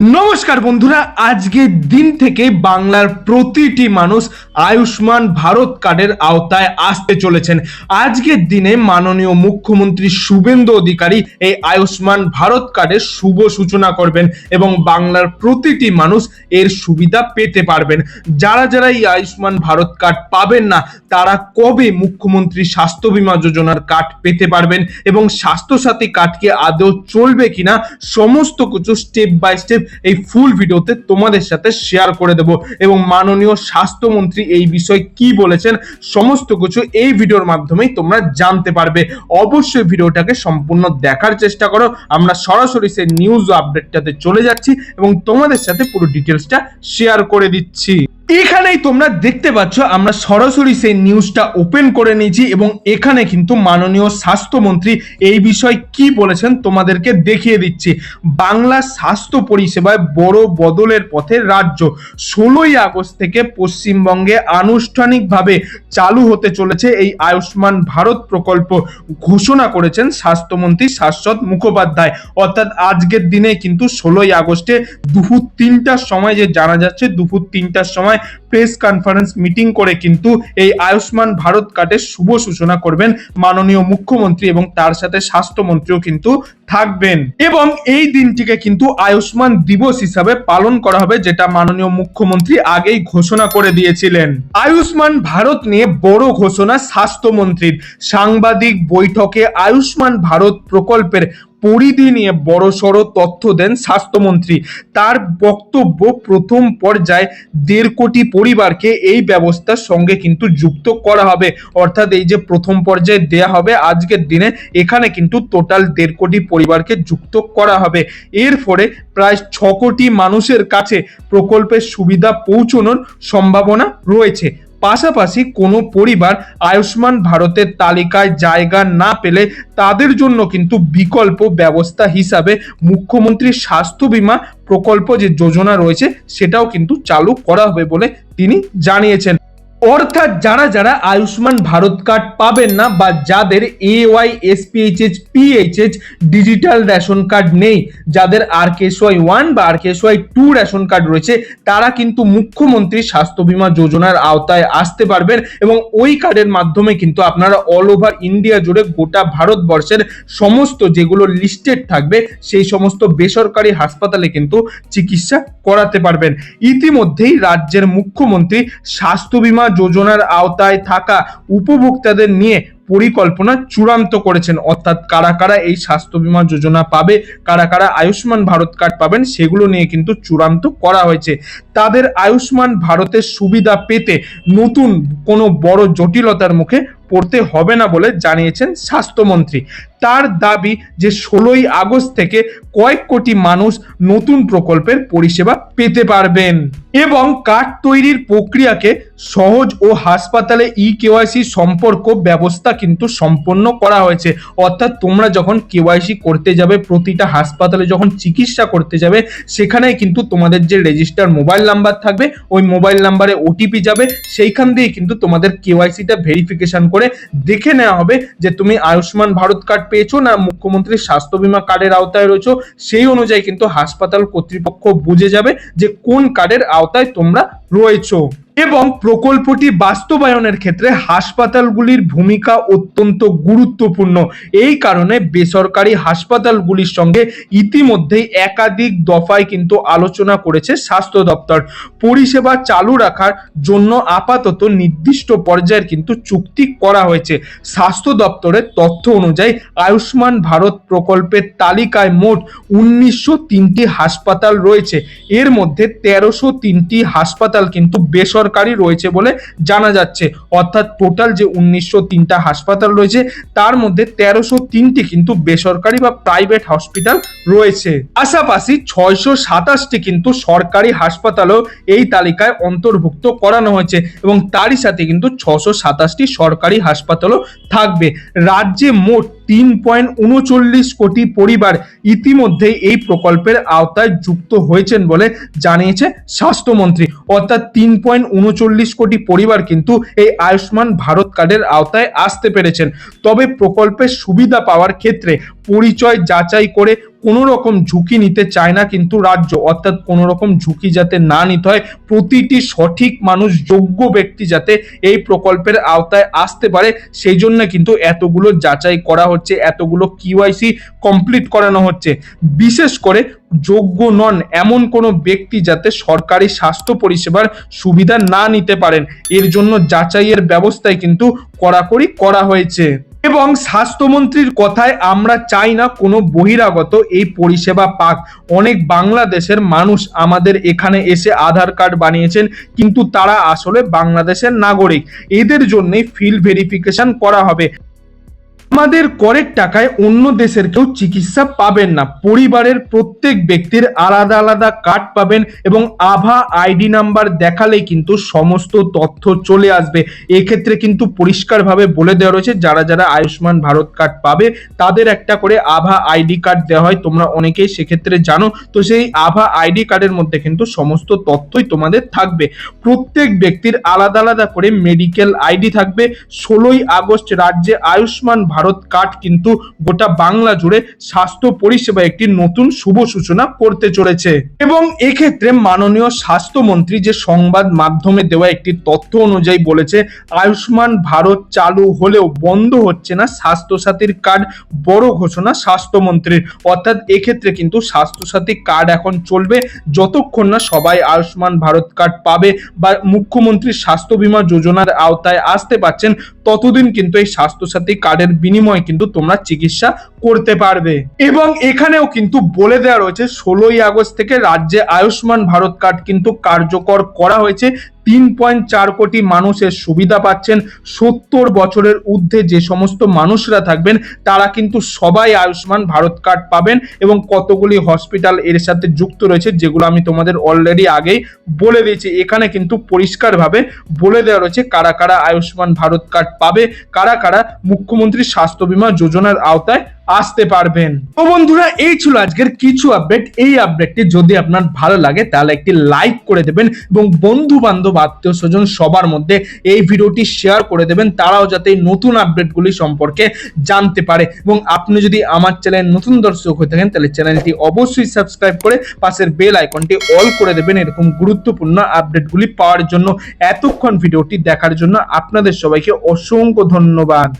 নমস্কার বন্ধুরা, আজকের দিন থেকে বাংলার প্রতিটি মানুষ আয়ুষ্মান ভারত কার্ডের আওতায় আসতে চলেছেন। আজকের দিনে মাননীয় মুখ্যমন্ত্রী শুভেন্দু অধিকারী এই আয়ুষ্মান ভারত কার্ডের শুভ সূচনা করবেন এবং বাংলার প্রতিটি মানুষ এর সুবিধা পেতে পারবেন। যারা যারা এই আয়ুষ্মান ভারত কার্ড পাবেন না তারা কবে মুখ্যমন্ত্রী স্বাস্থ্য বীমা যোজনার কার্ড পেতে পারবেন এবং স্বাস্থ্যসাথী কার্ড কি আদৌ চলবে কিনা সমস্ত কিছু স্টেপ বাই স্টেপ এই ফুল ভিডিওতে তোমাদের সাথে শেয়ার করে দেব এবং মাননীয় স্বাস্থ্যমন্ত্রী এই বিষয়ে কি বলেছেন সমস্ত কিছু এই ভিডিওর মাধ্যমেই তোমরা জানতে পারবে। অবশ্যই ভিডিওটাকে সম্পূর্ণ দেখার চেষ্টা করো। আমরা সরাসরি সেই নিউজ আপডেটটাতে চলে যাচ্ছি এবং তোমাদের সাথে পুরো ডিটেলসটা শেয়ার করে দিচ্ছি। এখানেই তোমরা দেখতে পাচ্ছ আমরা সরাসরি সেই নিউজটা ওপেন করে নিয়েছি এবং এখানে কিন্তু মাননীয় স্বাস্থ্যমন্ত্রী এই বিষয়ে কি বলেছেন তোমাদেরকে দেখিয়ে দিচ্ছি। বাংলা স্বাস্থ্য পরিষেবায় বড় বদলের পথে রাজ্য। 16ই আগস্ট থেকে পশ্চিমবঙ্গে আনুষ্ঠানিকভাবে চালু হতে চলেছে এই আয়ুষ্মান ভারত প্রকল্প ঘোষণা করেছেন স্বাস্থ্যমন্ত্রী শাশ্বত মুখোপাধ্যায়। অর্থাৎ আজকের দিনে কিন্তু 16ই আগস্টে দুপুর 3টার সময় যে জানা যাচ্ছে দুপুর 3টার সময় প্রেস কনফারেন্স মিটিং করে কিন্তু এই আয়ুষ্মান ভারত কার্ডের শুভ সূচনা করবেন মাননীয় মুখ্যমন্ত্রী এবং তার সাথে স্বাস্থ্যমন্ত্রীও কিন্তু থাকবেন এবং এই দিনটিকে কিন্তু আয়ুষ্মান দিবস হিসাবে পালন করা হবে, যেটা মাননীয় মুখ্যমন্ত্রী আগেই ঘোষণা করে দিয়েছিলেন। আয়ুষ্মান ভারত নিয়ে বড় ঘোষণা স্বাস্থ্যমন্ত্রীর। সাংবাদিক বৈঠকে আয়ুষ্মান ভারত প্রকল্পের পরিধি নিয়ে বড়সড় তথ্য দেন স্বাস্থ্যমন্ত্রী। তার বক্তব্য প্রথম পর্যায়ে 1.5 কোটি পরিবারকে এই ব্যবস্থার সঙ্গে কিন্তু যুক্ত করা হবে। অর্থাৎ এই যে প্রথম পর্যায়ে দেয়া হবে আজকের দিনে, এখানে কিন্তু টোটাল 1.5 কোটি পরিবারকে যুক্ত করা হবে। এর ফলে প্রায় 6 কোটি মানুষের কাছে প্রকল্পের সুবিধা পৌঁছানোর সম্ভাবনা রয়েছে। পাশাপাশি কোনো পরিবার আয়ুষ্মান ভারতের তালিকায় জায়গা না পেলে তাদের জন্য কিন্তু বিকল্প ব্যবস্থা হিসাবে মুখ্যমন্ত্রীর স্বাস্থ্য বীমা প্রকল্প যে যোজনা রয়েছে সেটাও কিন্তু চালু করা হবে বলে তিনি জানিয়েছেন। অর্থাৎ যারা যারা আয়ুষ্মান ভারত কার্ড পাবেন না বা যাদের AY SPHH PHH digital ration card নেই, যাদের RKSY 1 বা RKSY 2 রেশন কার্ড রয়েছে, তারা কিন্তু মুখ্যমন্ত্রী স্বাস্থ্য বীমা যোজনার আওতায় আসতে পারবেন এবং ওই কার্ডের মাধ্যমে কিন্তু আপনারা অল ওভার ইন্ডিয়া জুড়ে গোটা ভারতবর্ষের সমস্ত যেগুলো লিস্টেড থাকবে সেই সমস্ত বেসরকারি হাসপাতালে কিন্তু চিকিৎসা করাতে পারবেন। ইতিমধ্যেই রাজ্যের মুখ্যমন্ত্রী স্বাস্থ্য বীমা যোজনার আওতায় থাকা উপভোক্তাদের নিয়ে পরিকল্পনা চূড়ান্ত করেছেন। অর্থাৎ কারা কারা এই স্বাস্থ্য বীমা যোজনা পাবে, কারা কারা আয়ুষ্মান ভারত কার্ড পাবেন সেগুলো নিয়ে কিন্তু চূড়ান্ত করা হয়েছে। তাদের আয়ুষ্মান ভারতের সুবিধা পেতে নতুন কোনো বড় জটিলতার মুখে পড়তে হবে না বলে জানিয়েছেন স্বাস্থ্যমন্ত্রী। তার দাবি যে 16ই আগস্ট থেকে কয়েক কোটি মানুষ নতুন প্রকল্পের পরিষেবা পেতে পারবেন এবং কার্ড তৈরির প্রক্রিয়াকে সহজ ও হাসপাতালে KYC সম্পর্ক ব্যবস্থা কিন্তু সম্পন্ন করা হয়েছে। অর্থাৎ তোমরা যখন KYC করতে যাবে, প্রতিটা হাসপাতালে যখন চিকিৎসা করতে যাবে, সেখানেই কিন্তু তোমাদের যে রেজিস্টার মোবাইল নাম্বার থাকবে ওই মোবাইল নাম্বারে OTP যাবে, সেইখান দিয়ে কিন্তু তোমাদের KYCটা ভেরিফিকেশন করে দেখে নেওয়া হবে যে তুমি আয়ুষ্মান ভারত কার্ড পেয়েছো না মুখ্যমন্ত্রীর স্বাস্থ্য বীমা কার্ডের আওতায় রয়েছো। সেই অনুযায়ী কিন্তু হাসপাতাল কর্তৃপক্ষ বুঝে যাবে যে কোন কার্ডের আওতায় তোমরা রয়েছো এবং প্রকল্পটি বাস্তবায়নের ক্ষেত্রে হাসপাতালগুলির ভূমিকা অত্যন্ত গুরুত্বপূর্ণ। এই কারণে বেসরকারি হাসপাতালগুলির সঙ্গে ইতিমধ্যেই একাধিক দফায় কিন্তু আলোচনা করেছে স্বাস্থ্য দপ্তর। পরিষেবা চালু রাখার জন্য আপাতত নির্দিষ্ট পর্যায়ের কিন্তু চুক্তি করা হয়েছে। স্বাস্থ্য দপ্তরের তথ্য অনুযায়ী আয়ুষ্মান ভারত প্রকল্পের তালিকায় মোট 1903টি হাসপাতাল রয়েছে। এর মধ্যে 1303টি হাসপাতাল কিন্তু বেসরকারি রয়েছে বলে জানা যাচ্ছে। অর্থাৎ টোটাল যে 1903টা হাসপাতাল রয়েছে তার মধ্যে 1303টি কিন্তু বেসরকারি বা প্রাইভেট হসপিটাল রয়েছে। পাশাপাশি 627টি কিন্তু সরকারি হাসপাতালও এই তালিকায় অন্তর্ভুক্ত করানো হয়েছে এবং তারই সাথে কিন্তু 627টি সরকারি হাসপাতালও থাকবে। রাজ্যে মোট 3.39 কোটি পরিবার ইতিমধ্যে এই প্রকল্পের আওতায় যুক্ত হয়েছেন বলে জানিয়েছে স্বাস্থ্যমন্ত্রী। অর্থাৎ 3.39 কোটি পরিবার কিন্তু এই আয়ুষ্মান ভারত কার্ডের আওতায় আসতে পেরেছেন। তবে প্রকল্পের সুবিধা পাওয়ার ক্ষেত্রে পরিচয় যাচাই করে কোনো রকম ঝুঁকি নিতে চায় না কিন্তু রাজ্য, অর্থাৎ কোনো রকম ঝুঁকি যাতে না নিতে হয়, প্রতিটি সঠিক মানুষ, যোগ্য ব্যক্তি যাতে এই প্রকল্পের আওতায় আসতে পারে, সেই জন্য কিন্তু এতগুলো যাচাই করা হচ্ছে, এতগুলো KYC কমপ্লিট করানো হচ্ছে। বিশেষ করে যোগ্য নন এমন কোনো ব্যক্তি যাতে সরকারি স্বাস্থ্য পরিষেবার সুবিধা না নিতে পারেন, এর জন্য যাচাইয়ের ব্যবস্থায় কিন্তু কড়াকড়ি করা হয়েছে। এবং স্বাস্থ্যমন্ত্রীর কথায় আমরা চাই না কোনো বহিরাগত এই পরিষেবা পাক। অনেক বাংলাদেশের মানুষ আমাদের এখানে এসে আধার কার্ড বানিয়েছেন, কিন্তু তারা আসলে বাংলাদেশের নাগরিক, এদের জন্যই ফিল্ড ভেরিফিকেশন করা হবে। আমাদের করের টাকায় অন্য দেশের কেউ চিকিৎসা পাবেন না। পরিবারের প্রত্যেক ব্যক্তির আলাদা আলাদা কার্ড পাবেন এবং আভা আইডি নাম্বার দেখালেই কিন্তু সমস্ত তথ্য চলে আসবে। এক্ষেত্রে কিন্তু পরিষ্কারভাবে বলে দেওয়া রয়েছে, যারা যারা আয়ুষ্মান ভারত কার্ড পাবে তাদের একটা করে আভা আইডি কার্ড দেওয়া হয়, তোমরা অনেকেই সেক্ষেত্রে জানো। তো সেই আভা আইডি কার্ডের মধ্যে কিন্তু সমস্ত তথ্যই তোমাদের থাকবে। প্রত্যেক ব্যক্তির আলাদা আলাদা করে মেডিকেল আইডি থাকবে। 16ই আগস্ট রাজ্যে আয়ুষ্মান ভারত কার্ড কিন্তু গোটা বাংলা জুড়ে স্বাস্থ্য পরিষেবা একটি নতুন শুভ সূচনা করতে চলেছে। এবং এক্ষেত্রে মাননীয় স্বাস্থ্যমন্ত্রী যে সংবাদ মাধ্যমে দেওয়া একটি তথ্য অনুযায়ী বলেছে, আয়ুষ্মান ভারত চালু হলেও বন্ধ হচ্ছে না স্বাস্থ্যসাথীর কার্ড, বড় ঘোষণা স্বাস্থ্যমন্ত্রীর। অর্থাৎ এক্ষেত্রে কিন্তু স্বাস্থ্যসাথী কার্ড এখন চলবে যতক্ষণ না সবাই আয়ুষ্মান ভারত কার্ড পাবে বা মুখ্যমন্ত্রীর স্বাস্থ্য বীমা যোজনার আওতায় আসতে পারছেন, ততদিন কিন্তু এই স্বাস্থ্যসাথী কার্ডের বিনিময়ে কিন্তু তোমরা চিকিৎসা করতে পারবে। এবং এখানেও কিন্তু বলে দেওয়া রয়েছে 16ই আগস্ট থেকে রাজ্যে আয়ুষ্মান ভারত কার্ড কিন্তু কার্যকর করা হয়েছে। 3.4 কোটি মানুষের সুবিধা পাচ্ছেন। 70 বছরের ঊর্ধ্বে যে সমস্ত মানুষরা থাকবেন তারা কিন্তু সবাই আয়ুষ্মান ভারত কার্ড পাবেন এবং কতগুলি হসপিটাল এর সাথে যুক্ত রয়েছে, যেগুলো আমি তোমাদের অলরেডি আগেই বলে দিয়েছি। এখানে কিন্তু পরিষ্কারভাবে বলে দেওয়া রয়েছে কারা কারা আয়ুষ্মান ভারত কার্ড পাবে, কারা কারা মুখ্যমন্ত্রীর স্বাস্থ্য বীমা যোজনার আওতায় আসতে পারবেন। তো বন্ধুরা, এই ছিল আজকের কিছু আপডেট। এই আপডেটটি যদি আপনার ভালো লাগে তাহলে একটি লাইক করে দেবেন এবং বন্ধু বান্ধব, আত্মীয় স্বজন সবার মধ্যে এই ভিডিওটি শেয়ার করে দেবেন, তারাও যাতে নতুন আপডেটগুলি সম্পর্কে জানতে পারে। এবং আপনি যদি আমার চ্যানেল নতুন দর্শক হয়ে থাকেন তাহলে চ্যানেলটি অবশ্যই সাবস্ক্রাইব করে পাশের বেল আইকনটি অল করে দেবেন এরকম গুরুত্বপূর্ণ আপডেটগুলি পাওয়ার জন্য। এতক্ষণ ভিডিওটি দেখার জন্য আপনাদের সবাইকে অসংখ্য ধন্যবাদ।